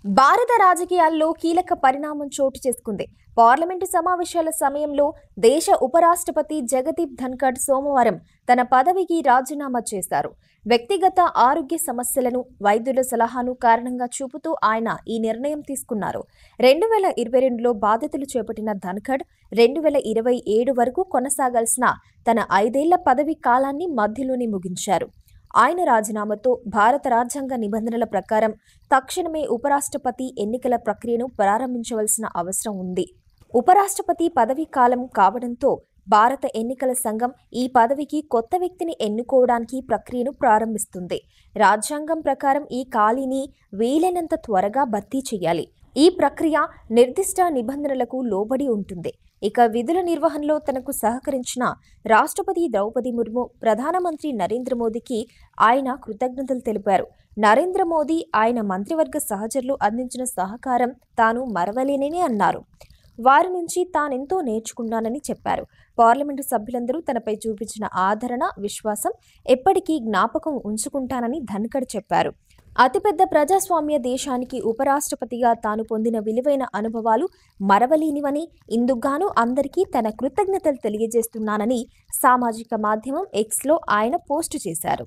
భారత రాజకీయాల్లో కీలక పరిణామం చోటు చేసుకుంది. పార్లమెంటు సమావేశాల సమయంలో దేశ ఉపరాష్ట్రపతి జగదీప్ ధన్ఖడ్ సోమవారం తన పదవికి రాజీనామా చేశారు. వ్యక్తిగత ఆరోగ్య సమస్యలను, వైద్యుల సలహాను కారణంగా చూపుతూ ఆయన ఈ నిర్ణయం తీసుకున్నారు. 2022లో బాధ్యతలు చేపట్టిన ధన్ఖడ్ 2027 వరకు కొనసాగాల్సిన తన 5 ఏళ్ల పదవీ కాలాన్ని మధ్యలోనే ముగించారు. ఆయన రాజీనామాతో భారత రాజ్యాంగ నిబంధనల ప్రకారం తక్షణమే ఉపరాష్ట్రపతి ఎన్నికల ప్రక్రియను ప్రారంభించవలసిన అవసరం ఉంది. ఉపరాష్ట్రపతి పదవీ కాలం కావడంతో భారత ఎన్నికల సంఘం ఈ పదవికి కొత్త వ్యక్తిని ఎన్నుకోవడానికి ప్రక్రియను ప్రారంభిస్తుంది. రాజ్యాంగం ప్రకారం ఈ ఖాళీని వీలైనంత త్వరగా భర్తీ చేయాలి. ఈ ప్రక్రియ నిర్దిష్ట నిబంధనలకు లోబడి ఉంటుంది. ఇక విధుల నిర్వహణలో తనకు సహకరించిన రాష్ట్రపతి ద్రౌపది ముర్ము, ప్రధానమంత్రి నరేంద్ర మోదీకి ఆయన కృతజ్ఞతలు తెలిపారు. నరేంద్ర మోదీ, ఆయన మంత్రివర్గ సహచరులు అందించిన సహకారం తాను మరవలేనని అన్నారు. వారి నుంచి తానెంతో నేర్చుకున్నానని చెప్పారు. పార్లమెంటు సభ్యులందరూ తనపై చూపించిన ఆదరణ, విశ్వాసం ఎప్పటికీ జ్ఞాపకం ఉంచుకుంటానని ధన్ఖడ్ చెప్పారు. అతిపెద్ద ప్రజాస్వామ్య దేశానికి ఉపరాష్ట్రపతిగా తాను పొందిన విలువైన అనుభవాలు మరవలేనివని, ఇందుకుగాను అందరికీ తన కృతజ్ఞతలు తెలియజేస్తున్నానని సామాజిక మాధ్యమం ఎక్స్లో ఆయన పోస్టు చేశారు.